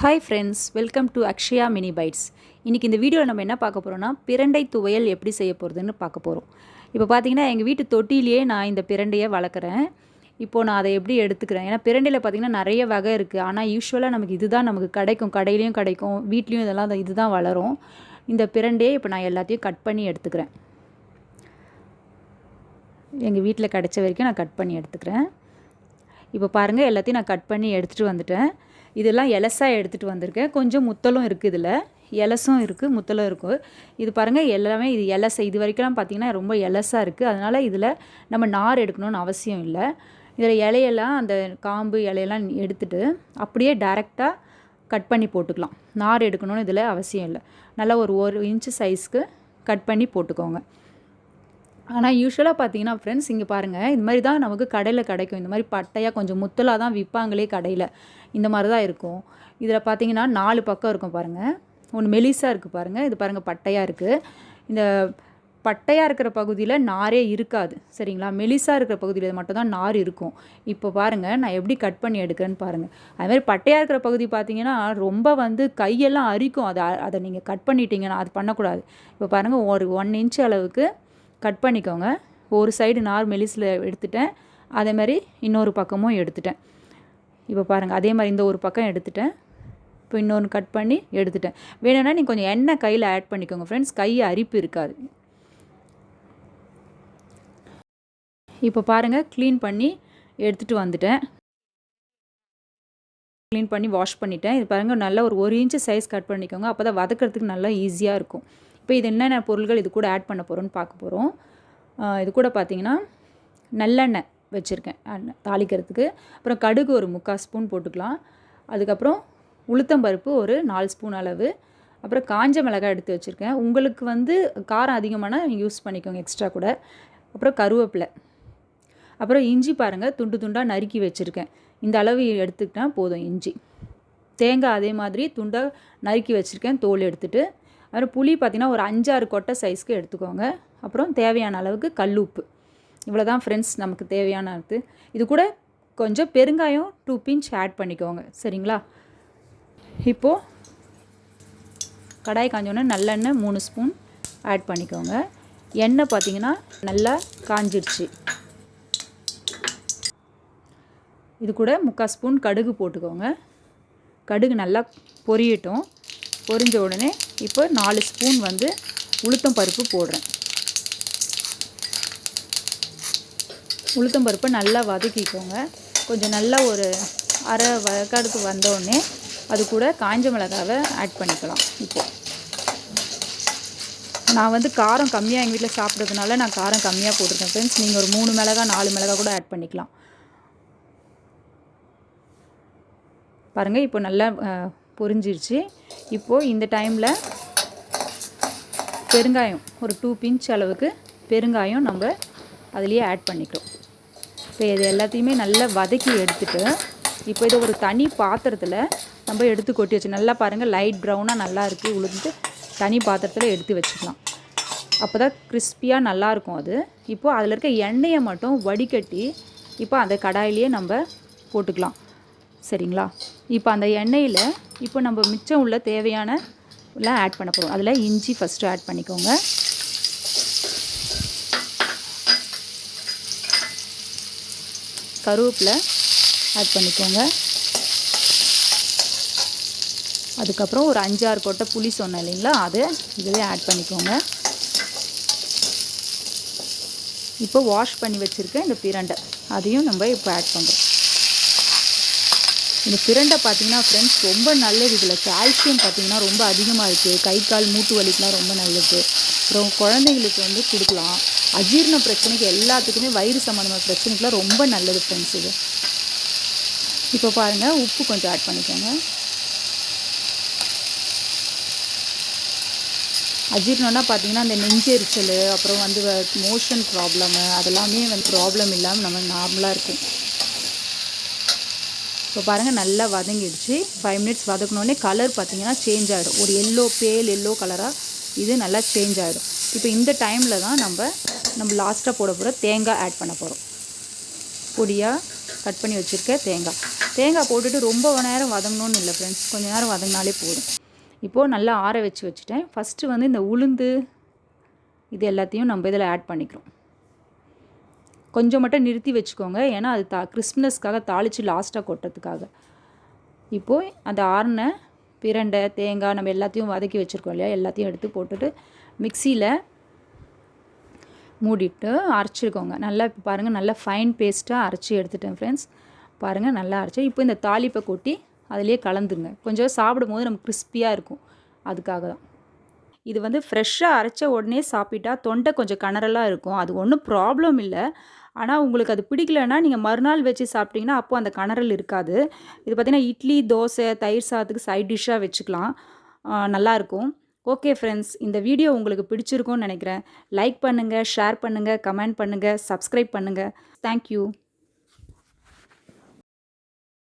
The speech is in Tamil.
Hi friends, welcome to Akshaya mini bites. இன்றைக்கி இந்த வீடியோவில் நம்ம என்ன பார்க்க போகிறோம்னா, பிரண்டை துவையல் எப்படி செய்ய போகிறதுன்னு பார்க்க போகிறோம். இப்போ பார்த்தீங்கன்னா எங்கள் வீட்டு தொட்டிலேயே நான் இந்த பிரண்டையை வளர்க்குறேன். இப்போது நான் அதை எப்படி எடுத்துக்கிறேன், ஏன்னா பிரண்டையில் பார்த்திங்கன்னா நிறைய வகை இருக்குது. ஆனால் யூஸ்வலாக நமக்கு இதுதான் நமக்கு கிடைக்கும், கடையிலையும் கிடைக்கும், வீட்லேயும் இதெல்லாம் இதுதான் வளரும். இந்த பிரண்டையை இப்போ நான் எல்லாத்தையும் கட் பண்ணி எடுத்துக்கிறேன். எங்கள் வீட்டில் கிடைச்ச வரைக்கும் நான் கட் பண்ணி எடுத்துக்கிறேன். இப்போ பாருங்கள், எல்லாத்தையும் நான் கட் பண்ணி எடுத்துகிட்டு வந்துட்டேன். இதெல்லாம் எலசாக எடுத்துகிட்டு வந்திருக்கேன். கொஞ்சம் முத்தலும் இருக்குது, இதில் எலசும் இருக்குது, முத்தலும் இருக்குது. இது பாருங்கள், எல்லாமே இது எலசை. இது வரைக்கும்லாம் பார்த்திங்கன்னா ரொம்ப எலசாக இருக்குது. அதனால் இதில் நம்ம நார் எடுக்கணும்னு அவசியம் இல்லை. இதில் இலையெல்லாம், அந்த காம்பு இலையெல்லாம் எடுத்துகிட்டு அப்படியே டைரெக்டாக கட் பண்ணி போட்டுக்கலாம். நார் எடுக்கணும்னு இதில் அவசியம் இல்லை. நல்லா ஒரு இன்ச்சு சைஸ்க்கு கட் பண்ணி போட்டுக்கோங்க. ஆனால் யூஸ்வலாக பார்த்தீங்கன்னா ஃப்ரெண்ட்ஸ், இங்கே பாருங்கள், இது மாதிரி தான் நமக்கு கடையில் கிடைக்கும். இந்த மாதிரி பட்டையாக கொஞ்சம் முத்தலாக தான் விற்பாங்களே கடையில். இந்த மாதிரி தான் இருக்கும். இதில் பார்த்தீங்கன்னா 4 பக்கம் இருக்கும் பாருங்கள். ஒன்று மெலிசாக இருக்குது பாருங்கள், இது பாருங்கள் பட்டையாக இருக்குது. இந்த பட்டையாக இருக்கிற பகுதியில் நாரே இருக்காது, சரிங்களா? மெலிசாக இருக்கிற பகுதியில் மட்டும் தான் நார் இருக்கும். இப்போ பாருங்கள், நான் எப்படி கட் பண்ணி எடுக்கிறேன்னு பாருங்கள். அதுமாதிரி பட்டையாக இருக்கிற பகுதி பார்த்திங்கன்னா ரொம்ப கையெல்லாம் அரிக்கும். அதை நீங்கள் கட் பண்ணிட்டீங்கன்னா அது பண்ணக்கூடாது. இப்போ பாருங்கள், ஒரு 1 இன்ச் அளவுக்கு கட் பண்ணிக்கோங்க. ஒரு சைடு நார் மெலிசில் எடுத்துட்டேன், அதேமாதிரி இன்னொரு பக்கமும் எடுத்துட்டேன். இப்போ பாருங்கள், அதே மாதிரி இந்த ஒரு பக்கம் எடுத்துட்டேன். இப்போ இன்னொன்று கட் பண்ணி எடுத்துட்டேன். வேணும்னா நீங்கள் கொஞ்சம் எண்ணெய் கையில் ஆட் பண்ணிக்கோங்க ஃப்ரெண்ட்ஸ், கை அரிப்பு இருக்காது. இப்போ பாருங்கள், க்ளீன் பண்ணி எடுத்துகிட்டு வந்துட்டேன். க்ளீன் பண்ணி வாஷ் பண்ணிட்டேன். இது பாருங்கள், நல்லா ஒரு இன்ச்சு சைஸ் கட் பண்ணிக்கோங்க. அப்போ தான் வதக்கிறதுக்கு நல்லா ஈஸியாக இருக்கும். இப்போ இது என்னென்ன பொருட்கள் இது கூட ஆட் பண்ண போகிறோன்னு பார்க்க போகிறோம். இது கூட பார்த்திங்கன்னா நல்லெண்ணெய் வச்சுருக்கேன் தாளிக்கிறதுக்கு. அப்புறம் கடுகு ஒரு 3/4 ஸ்பூன் போட்டுக்கலாம். அதுக்கப்புறம் உளுத்தம்பருப்பு ஒரு 4 ஸ்பூன் அளவு. அப்புறம் காஞ்ச மிளகாய் எடுத்து வச்சுருக்கேன். உங்களுக்கு காரம் அதிகமான யூஸ் பண்ணிக்கோங்க எக்ஸ்ட்ரா கூட. அப்புறம் கருவேப்பிலை. அப்புறம் இஞ்சி பாருங்கள், துண்டு துண்டாக நறுக்கி வச்சுருக்கேன். இந்த அளவு எடுத்துக்கிட்டால் போதும். இஞ்சி, தேங்காய் அதே மாதிரி துண்டாக நறுக்கி வச்சுருக்கேன், தோல் எடுத்துகிட்டு. அப்புறம் புளி பார்த்திங்கன்னா ஒரு 5-6 கொட்டை சைஸ்க்கு எடுத்துக்கோங்க. அப்புறம் தேவையான அளவுக்கு கல் உப்பு. இவ்வளோ தான் ஃப்ரெண்ட்ஸ் நமக்கு தேவையான இது. இது கூட கொஞ்சம் பெருங்காயம் 2 பிஞ்ச் ஆட் பண்ணிக்கோங்க, சரிங்களா? இப்போது கடாய் காஞ்சோன்னே நல்லெண்ணெய் 3 ஸ்பூன் ஆட் பண்ணிக்கோங்க. எண்ணெய் பார்த்திங்கன்னா நல்லா காஞ்சிடுச்சு. இது கூட 3/4 ஸ்பூன் கடுகு போட்டுக்கோங்க. கடுகு நல்லா பொரியட்டும். பொரிஞ்ச உடனே இப்போ 4 ஸ்பூன் உளுத்தம் பருப்பு போடுறேன். உளுத்தம் பருப்பை நல்லா வதக்கிக்கோங்க. கொஞ்சம் நல்லா ஒரு அரை வதக்காடுக்கு வந்தோடனே அது கூட காஞ்ச மிளகாவை ஆட் பண்ணிக்கலாம். இப்போது நான் காரம் கம்மியாக எங்கள் வீட்டில் சாப்பிட்றதுனால நான் காரம் கம்மியாக போட்டிருக்கேன் ஃப்ரெண்ட்ஸ். நீங்கள் ஒரு 3 மிளகாய் 4 மிளகாய் கூட ஆட் பண்ணிக்கலாம். பாருங்கள், இப்போ நல்லா பொரிஞ்சிருச்சு. இப்போது இந்த டைமில் பெருங்காயம் ஒரு 2 பிஞ்ச் அளவுக்கு பெருங்காயம் நம்ம அதுலேயே ஆட் பண்ணிக்கிறோம். இப்போ இது எல்லாத்தையுமே நல்லா வதக்கி எடுத்துகிட்டு இப்போ இதை ஒரு தனி பாத்திரத்தில் நம்ம எடுத்து கொட்டி வச்சு, நல்லா பாருங்கள் லைட் ப்ரௌனாக நல்லா இருக்குது, உளுந்து தனி பாத்திரத்தில் எடுத்து வச்சுக்கலாம். அப்போ தான் கிறிஸ்பியாக நல்லாயிருக்கும் அது. இப்போது அதில் இருக்க எண்ணெயை மட்டும் வடிகட்டி இப்போ அந்த கடாயிலேயே நம்ம போட்டுக்கலாம், சரிங்களா? இப்போ அந்த எண்ணெயில் இப்போ நம்ம மிச்சம் உள்ள தேவையான எல்லாம் ஆட் பண்ண போகிறோம். அதில் இஞ்சி ஃபஸ்ட்டு ஆட் பண்ணிக்கோங்க. கருவேப்பிலை ஆட் பண்ணிக்கோங்க. அதுக்கப்புறம் ஒரு 5-6 கொட்டை புளி சொன்னேன் இல்லைங்களா, அது இதிலே ஆட் பண்ணிக்கோங்க. இப்போ வாஷ் பண்ணி வச்சுருக்கேன் இந்த பிரண்டை, அதையும் நம்ம இப்போ ஆட் பண்ணுறோம். இந்த பிரண்டை பார்த்திங்கன்னா ஃப்ரெண்ட்ஸ் ரொம்ப நல்லது. இதில் கால்சியம் பார்த்திங்கன்னா ரொம்ப அதிகமாக இருக்குது. கை கால் மூட்டு வலிக்கெலாம் ரொம்ப நல்லது. அப்புறம் குழந்தைங்களுக்கு கொடுக்கலாம். அஜீரண பிரச்சனைக்கு எல்லாத்துக்குமே, வயிறு சம்மந்தமான பிரச்சனைக்கெலாம் ரொம்ப நல்லது ஃப்ரெண்ட்ஸ் இது. இப்போ பாருங்கள், உப்பு கொஞ்சம் ஆட் பண்ணிக்கோங்க. அஜீரணம்னா பார்த்திங்கன்னா அந்த நெஞ்செரிச்சல், அப்புறம் மோஷன் ப்ராப்ளமு, அதெல்லாமே ப்ராப்ளம் இல்லாமல் நம்ம நார்மலாக இருக்கும். இப்போ பாருங்கள், நல்லா வதங்கிடுச்சு. 5 மினிட்ஸ் வதக்கினோடனே கலர் பார்த்திங்கன்னா சேஞ்ச் ஆகிடும். ஒரு பேல் எல்லோ கலராக இது நல்லா சேஞ்ச் ஆகிடும். இப்போ இந்த டைமில் தான் நம்ம லாஸ்ட்டாக போட போகிற தேங்காய் ஆட் பண்ண போகிறோம். பொடியாக கட் பண்ணி வச்சுருக்க தேங்காய் போட்டுட்டு ரொம்ப நேரம் வதங்கணும்னு இல்லை ஃப்ரெண்ட்ஸ், கொஞ்சம் நேரம் வதங்கினாலே போதும். இப்போது நல்லா ஆற வச்சுட்டேன். ஃபஸ்ட்டு வந்து இந்த உளுந்து இது எல்லாத்தையும் நம்ம இதில் ஆட் பண்ணிக்கிறோம். கொஞ்சம் மட்டும் நிறுத்தி வச்சுக்கோங்க, ஏன்னா அது கிறிஸ்மஸ்க்காக தாளித்து லாஸ்ட்டாக கொட்டுறதுக்காக. இப்போது அந்த ஆறின பிரண்டை தேங்காய் நம்ம எல்லாத்தையும் வதக்கி வச்சுருக்கோம் இல்லையா, எல்லாத்தையும் எடுத்து போட்டுட்டு மிக்சியில் மூடிட்டு அரைச்சிருக்கோங்க. நல்லா இப்போ பாருங்கள், நல்லா ஃபைன் பேஸ்ட்டாக அரைச்சி எடுத்துட்டேன் ஃப்ரெண்ட்ஸ். பாருங்கள் நல்லா அரைச்சி. இப்போ இந்த தாளிப்பை கொட்டி அதிலே கலந்துருங்க. கொஞ்சம் சாப்பிடும் போது நமக்கு கிறிஸ்பியாக இருக்கும், அதுக்காக தான். இது வந்து ஃப்ரெஷ்ஷாக அரைச்ச உடனே சாப்பிட்டா தொண்டை கொஞ்சம் கனரலாக இருக்கும், அது ஒன்றும் ப்ராப்ளம் இல்லை. ஆனால் உங்களுக்கு அது பிடிக்கலன்னா நீங்கள் மறுநாள் வச்சு சாப்பிட்டிங்கன்னா அப்போது அந்த கனரல் இருக்காது. இது பார்த்திங்கன்னா இட்லி தோசை தயிர் சாதத்துக்கு சைட் டிஷ்ஷாக வச்சுக்கலாம், நல்லாயிருக்கும். ஓகே ஃப்ரெண்ட்ஸ், இந்த வீடியோ உங்களுக்கு பிடிச்சிருக்கும்னு நினைக்கிறேன். லைக் பண்ணுங்கள், ஷேர் பண்ணுங்கள், கமெண்ட் பண்ணுங்கள், சப்ஸ்கிரைப் பண்ணுங்கள். தேங்க்யூ.